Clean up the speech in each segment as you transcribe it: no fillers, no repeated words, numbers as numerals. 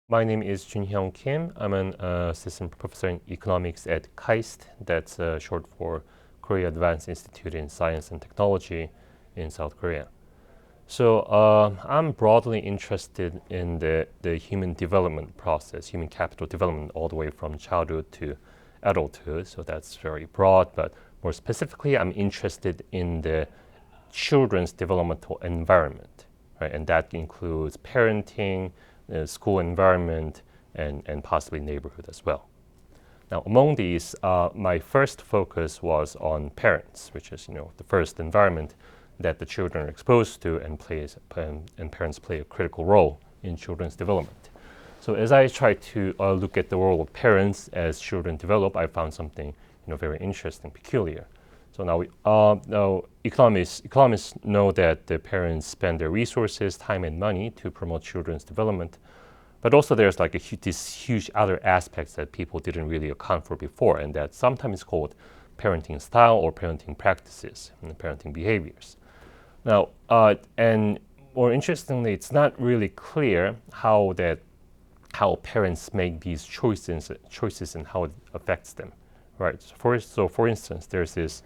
My name is Jun Hyung Kim. I'm an assistant professor in economics at KAIST. That's short for Korea Advanced Institute in Science and Technology in South Korea. So I'm broadly interested in the human development process, human capital development, all the way from childhood to adulthood. So that's very broad, but more specifically, I'm interested in the children's developmental environment, right? And that includes parenting, the school environment, and possibly neighborhood as well. Now, among these, my first focus was on parents, which is the first environment that the children are exposed to, and parents play a critical role in children's development. So as I try to look at the role of parents as children develop, I found something very interesting, peculiar. So now economists know that the parents spend their resources, time, and money to promote children's development. But also there's these huge other aspects that people didn't really account for before, and that sometimes called parenting style or parenting practices and parenting behaviors. Now, and more interestingly, it's not really clear how parents make these choices and how it affects them, right? So for instance, there's this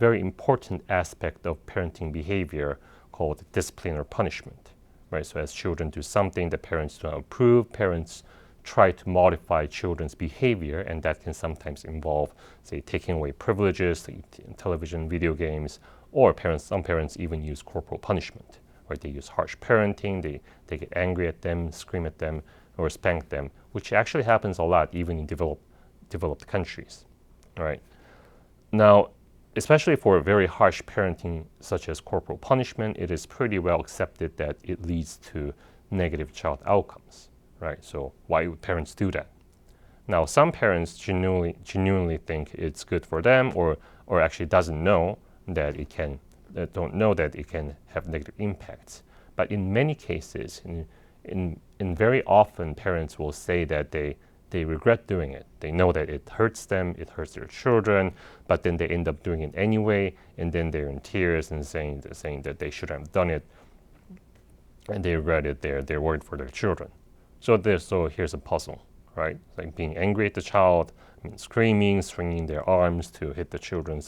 very important aspect of parenting behavior called discipline or punishment, right? So as children do something that parents don't approve, parents try to modify children's behavior, and that can sometimes involve, say, taking away privileges, like television, video games, or some parents even use corporal punishment, right? They use harsh parenting, they get angry at them, scream at them, or spank them, which actually happens a lot even in developed countries, right? Now, especially for very harsh parenting, such as corporal punishment, it is pretty well accepted that it leads to negative child outcomes, right? So why would parents do that? Now, some parents genuinely think it's good for them, or actually don't know that it can have negative impacts. But in many cases, in very often, parents will say that they regret doing it. They know that it hurts them, it hurts their children, but then they end up doing it anyway, and then they're in tears and saying that they shouldn't have done it, and they regret it. They're worried for their children. So here's a puzzle, right? Like being angry at the child, screaming, swinging their arms to hit the children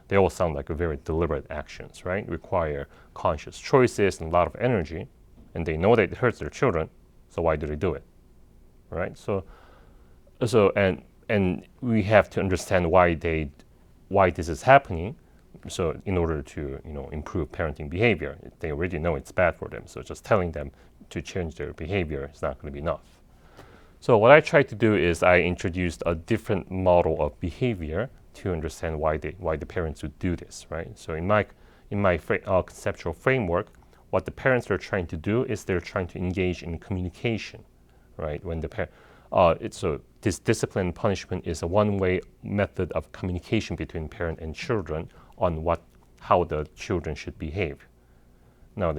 they all sound like very deliberate actions, right? Require conscious choices and a lot of energy, and they know that it hurts their children. So why do they do it, right? So we have to understand why this is happening. So in order to improve parenting behavior, they already know it's bad for them. So just telling them to change their behavior is not going to be enough. So what I tried to do is I introduced a different model of behavior to understand why the parents would do this, right? So in my conceptual framework, what the parents are trying to do is they're trying to engage in communication, right? When this discipline punishment is a one-way method of communication between parent and children on how the children should behave. Now,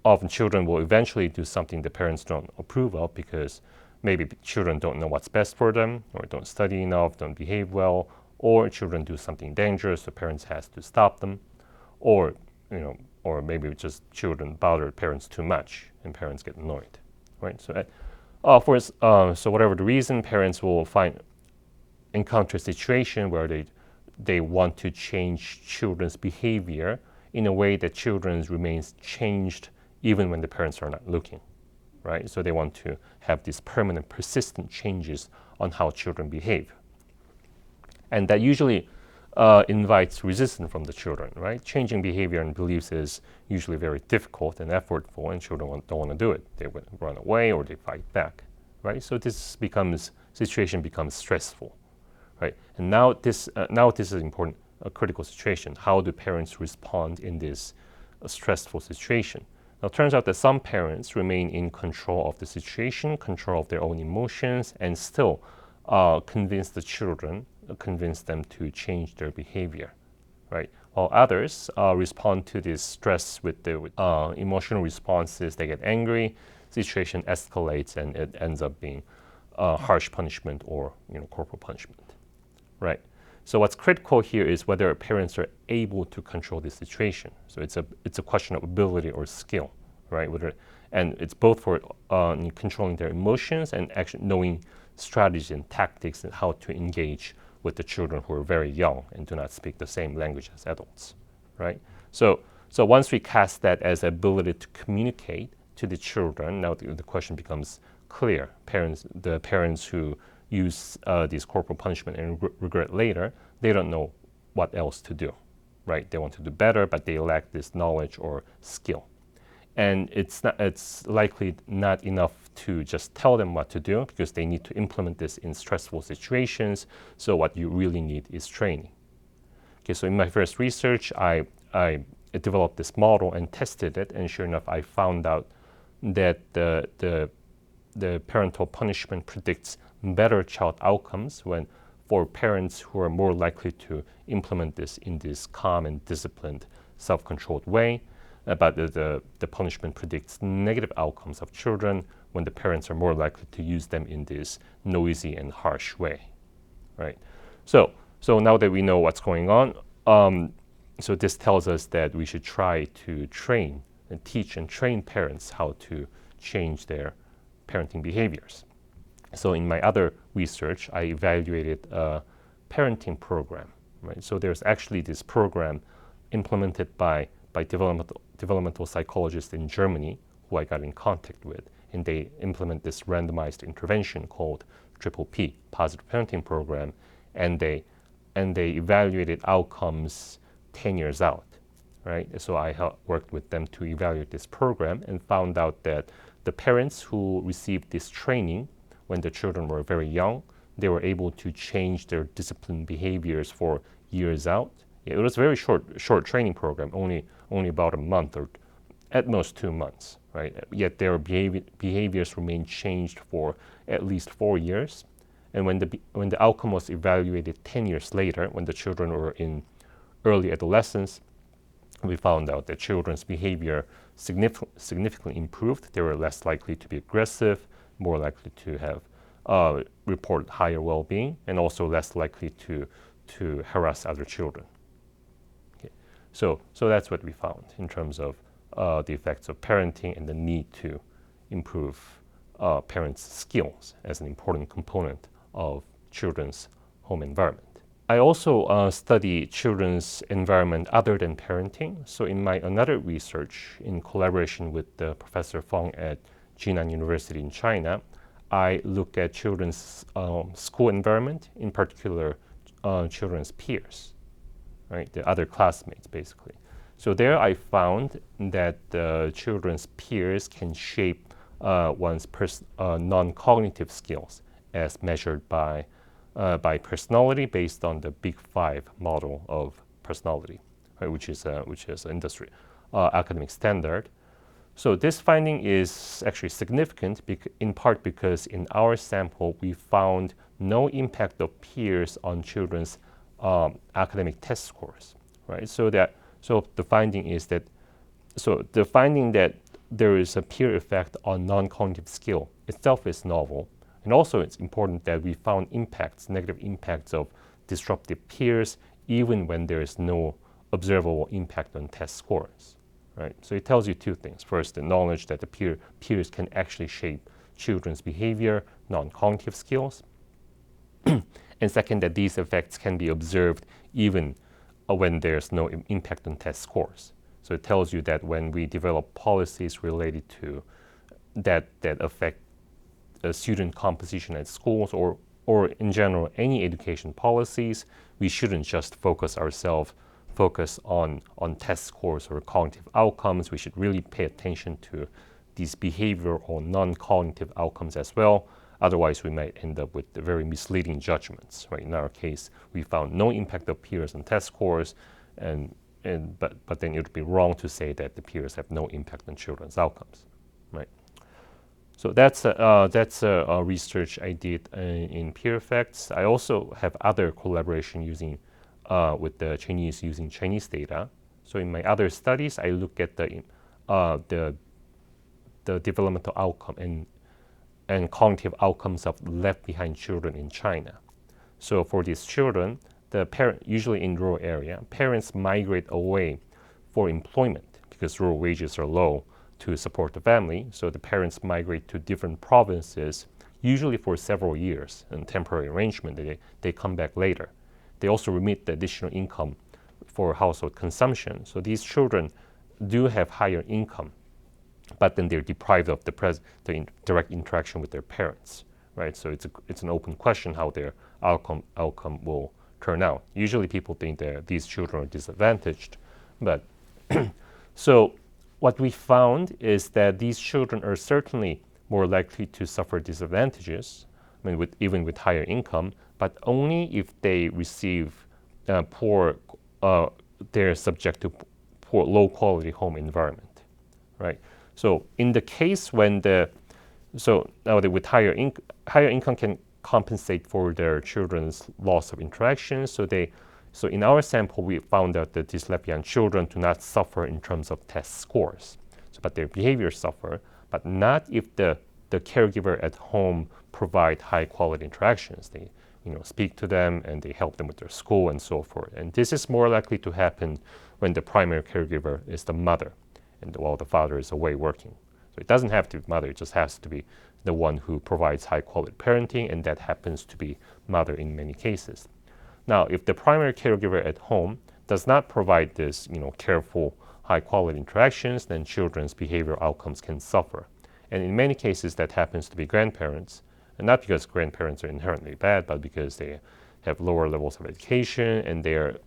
often children will eventually do something the parents don't approve of because maybe children don't know what's best for them, or don't study enough, don't behave well, or children do something dangerous, so parents has to stop them, or maybe just children bother parents too much and parents get annoyed, right? So whatever the reason, parents will encounter a situation where they want to change children's behavior in a way that children remains changed even when the parents are not looking, right? So they want to have these permanent, persistent changes on how children behave. And that usually invites resistance from the children, right? Changing behavior and beliefs is usually very difficult and effortful, and children don't want to do it. They would run away or they fight back, right? So this situation becomes stressful, right? And now this is important, a critical situation. How do parents respond in this stressful situation? Now, it turns out that some parents remain in control of the situation, control of their own emotions, and still convince them to change their behavior, right? While others respond to this stress with emotional responses. They get angry, situation escalates, and it ends up being harsh punishment or corporal punishment, right? So what's critical here is whether parents are able to control the situation. So it's a question of ability or skill, right? And it's both for controlling their emotions and actually knowing strategies and tactics and how to engage with the children who are very young and do not speak the same language as adults, right? So once we cast that as ability to communicate to the children, now the question becomes clear. The parents who use this corporal punishment and regret later, they don't know what else to do, right? They want to do better, but they lack this knowledge or skill. And it's likely not enough to just tell them what to do because they need to implement this in stressful situations. So what you really need is training. Okay, so in my first research, I developed this model and tested it, and sure enough, I found out that the parental punishment predicts better child outcomes for parents who are more likely to implement this in this calm and disciplined, self-controlled way. But the punishment predicts negative outcomes of children when the parents are more likely to use them in this noisy and harsh way, right? So now that we know what's going on, so this tells us that we should try to teach and train parents how to change their parenting behaviors. So in my other research, I evaluated a parenting program, right? So there's actually this program implemented by developmental psychologists in Germany who I got in contact with, and they implement this randomized intervention called PPP, Positive Parenting Program, and they evaluated outcomes 10 years out, right? So I worked with them to evaluate this program and found out that the parents who received this training when the children were very young, they were able to change their discipline behaviors for years out. It was a very short training program, only about a month or at most 2 months, right? Yet their behaviors remained changed for at least 4 years. And when the outcome was evaluated 10 years later, when the children were in early adolescence, we found out that children's behavior significantly improved. They were less likely to be aggressive, more likely to have report higher well-being, and also less likely to harass other children. Okay. So that's what we found in terms of the effects of parenting and the need to improve parents' skills as an important component of children's home environment. I also study children's environment other than parenting. So in my another research, in collaboration with Professor Feng at Jinan University in China, I look at children's school environment, in particular children's peers, right? The other classmates, basically. So there I found that the children's peers can shape one's non-cognitive skills as measured by personality based on the Big Five model of personality, right, which is an industry academic standard. So this finding is actually significant in part because in our sample we found no impact of peers on children's academic test scores, right? So the finding that there is a peer effect on non-cognitive skill itself is novel. And also it's important that we found negative impacts of disruptive peers, even when there is no observable impact on test scores, right? So it tells you two things. First, the knowledge that the peers can actually shape children's behavior, non-cognitive skills. And second, that these effects can be observed even when there's no impact on test scores. So it tells you that when we develop policies related to that affect student composition at schools or in general any education policies, we shouldn't just focus on test scores or cognitive outcomes. We should really pay attention to these behavioral or non-cognitive outcomes as well. Otherwise, we might end up with very misleading judgments, right? In our case, we found no impact of peers on test scores, but then it would be wrong to say that the peers have no impact on children's outcomes, right? So that's a research I did in peer effects. I also have other collaboration with the Chinese using Chinese data. So in my other studies, I look at the developmental outcome and cognitive outcomes of left behind children in China. So for these children, usually in rural area, parents migrate away for employment because rural wages are low to support the family. So the parents migrate to different provinces, usually for several years, in temporary arrangement. They come back later. They also remit the additional income for household consumption. So these children do have higher income, but then they're deprived of the direct interaction with their parents, right? So it's an open question how their outcome will turn out. Usually people think that these children are disadvantaged, but so what we found is that these children are certainly more likely to suffer disadvantages, I mean, even with higher income, but only if they receive they're subject to poor, low-quality home environment, right? So in the case when with higher income can compensate for their children's loss of interaction. So in our sample, we found out that dyslipidem children do not suffer in terms of test scores, but their behaviors suffer, but not if the caregiver at home provide high-quality interactions. They speak to them and they help them with their school and so forth. And this is more likely to happen when the primary caregiver is the mother, and while the father is away working. So it doesn't have to be mother; it just has to be the one who provides high-quality parenting, and that happens to be mother in many cases. Now, if the primary caregiver at home does not provide this, careful, high-quality interactions, then children's behavioral outcomes can suffer. And in many cases, that happens to be grandparents, and not because grandparents are inherently bad, but because they have lower levels of education, and they're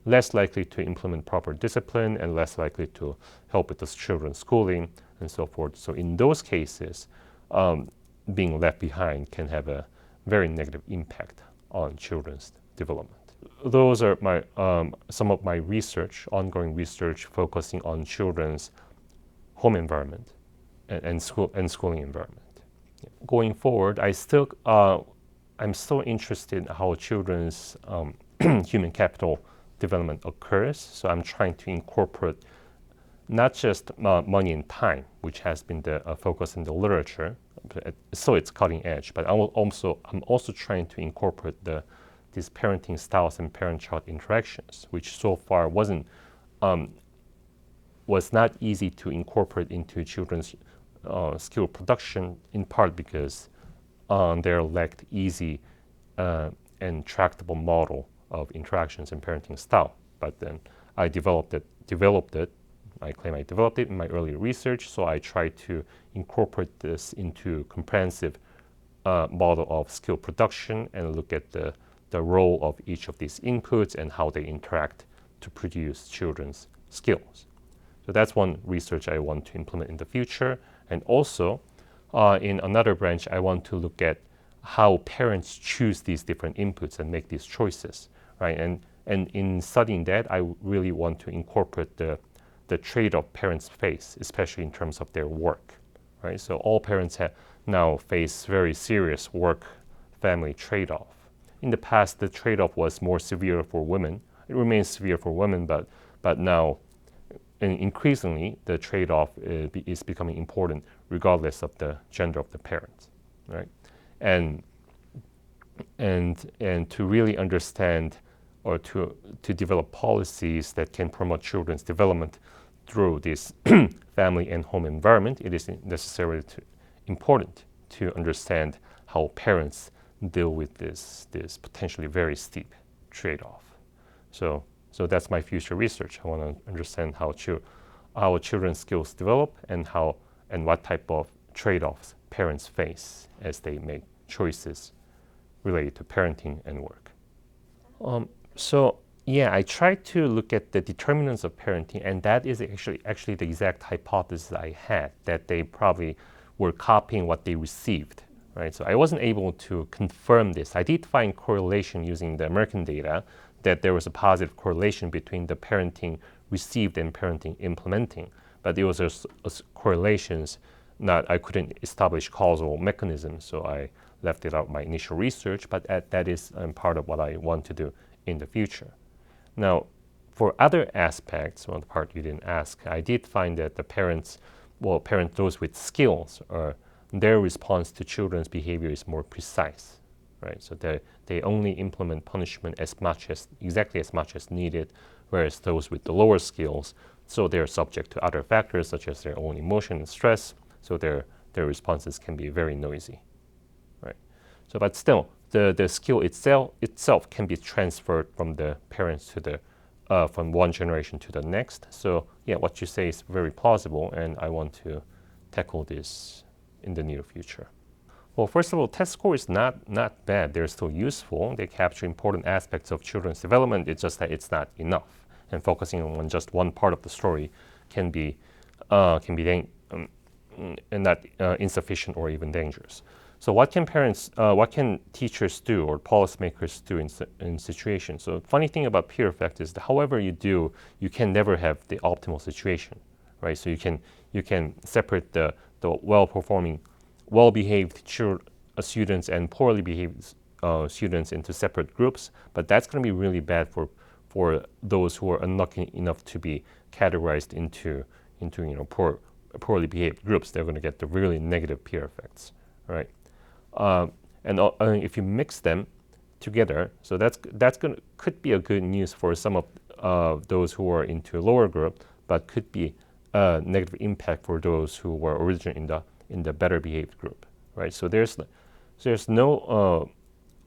less likely to implement proper discipline and less likely to help with the children's schooling and so forth. So in those cases, being left behind can have a very negative impact on children's development. Those are some of my ongoing research focusing on children's home environment and schooling environment. Going forward, I'm still interested in how children's human capital development occurs. So I'm trying to incorporate not just money and time, which has been the focus in the literature, so it's cutting edge, but I'm also trying to incorporate these parenting styles and parent-child interactions, which so far was not easy to incorporate into children's skill production, in part because there lacked easy and tractable model of interactions and parenting style. But then I developed it. I claim I developed it in my early research, so I tried to incorporate this into comprehensive model of skill production and look at the role of each of these inputs and how they interact to produce children's skills. So that's one research I want to implement in the future. And also, in another branch, I want to look at how parents choose these different inputs and make these choices, right? And in studying that, I really want to incorporate the trade-off parents face, especially in terms of their work, right? So all parents now face very serious work-family trade-off. In the past, the trade-off was more severe for women. It remains severe for women, but now, and increasingly, the trade-off is becoming important regardless of the gender of the parents, right? And to really understand or to develop policies that can promote children's development through this family and home environment, it is necessarily important to understand how parents deal with this potentially very steep trade-off. So that's my future research. I want to understand how children's skills develop and what type of trade-offs parents face as they make choices related to parenting and work. I tried to look at the determinants of parenting, and that is actually the exact hypothesis I had, that they probably were copying what they received, right? So I wasn't able to confirm this. I did find correlation using the American data, that there was a positive correlation between the parenting received and parenting implementing, but it was correlations. I couldn't establish causal mechanisms, so I left it out my initial research, but that is part of what I want to do in the future. Now, for other aspects, the part you didn't ask, I did find that the parents those with skills, their response to children's behavior is more precise, right? So they only implement punishment exactly as much as needed, whereas those with the lower skills So they're subject to other factors such as their own emotion and stress. So their responses can be very noisy, right? So, but still, the skill itself can be transferred from the parents to the from one generation to the next. So yeah, what you say is very plausible, and I want to tackle this in the near future. Well, first of all, test score is not bad. They're still useful. They capture important aspects of children's development. It's just that it's not enough. And focusing on just one part of the story can be and not insufficient or even dangerous. So what can teachers do or policymakers do in situations? So funny thing about peer effect is that however you do, you can never have the optimal situation, right? So you can separate the well-performing, well-behaved students and poorly behaved students into separate groups, but that's going to be really bad for those who are unlucky enough to be categorized into poorly behaved groups. They're going to get the really negative peer effects, right? And if you mix them together, so could be a good news for some of those who are into a lower group, but could be a negative impact for those who were originally in the better behaved group, right? So there's no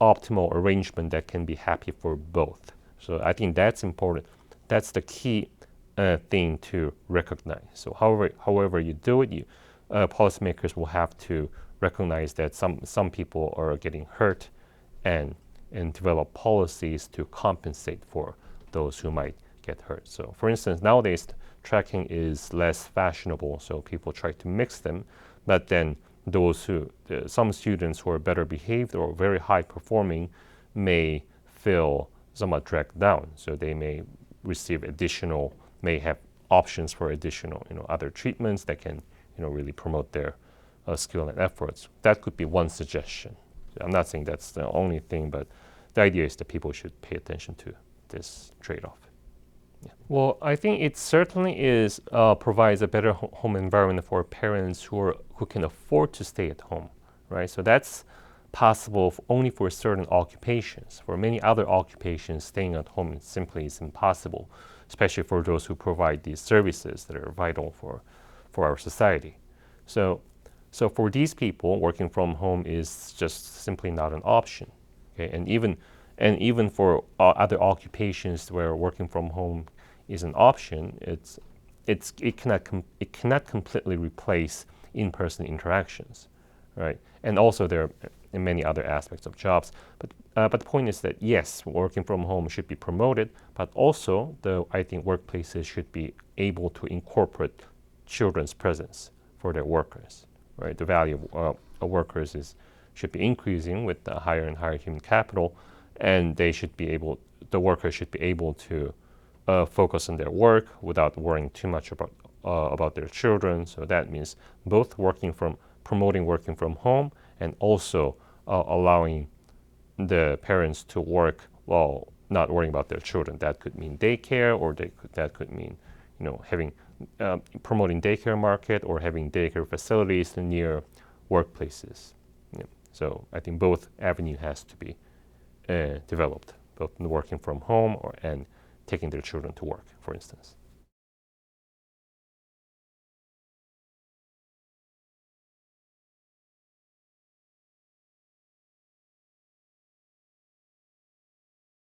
optimal arrangement that can be happy for both. So I think that's important. That's the key thing to recognize. So however you do it, policymakers will have to recognize that some people are getting hurt and develop policies to compensate for those who might get hurt. So for instance, nowadays tracking is less fashionable, so people try to mix them, but then some students who are better behaved or very high performing may feel somewhat dragged down, so they may have options for additional other treatments that can really promote their skill and efforts. That could be one suggestion. I'm not saying that's the only thing, but the idea is that people should pay attention to this trade-off. Yeah. Well, I think it certainly provides a better home environment for parents who can afford to stay at home, right? So that's possible only for certain occupations. For many other occupations, staying at home simply is impossible, especially for those who provide these services that are vital for our society. So for these people, working from home is just simply not an option. Okay, and even for other occupations where working from home is an option, it cannot completely replace in-person interactions, right? And also there are many other aspects of jobs. But the point is that yes, working from home should be promoted, but also I think workplaces should be able to incorporate children's presence for their workers, right? The value of workers should be increasing with the higher and higher human capital, and the workers should be able to focus on their work without worrying too much about their children. So that means both promoting working from home and also allowing the parents to work while not worrying about their children. That could mean daycare, or that could mean having promoting daycare market or having daycare facilities near workplaces. So I think both avenue has to be developed, both working from home and taking their children to work, for instance.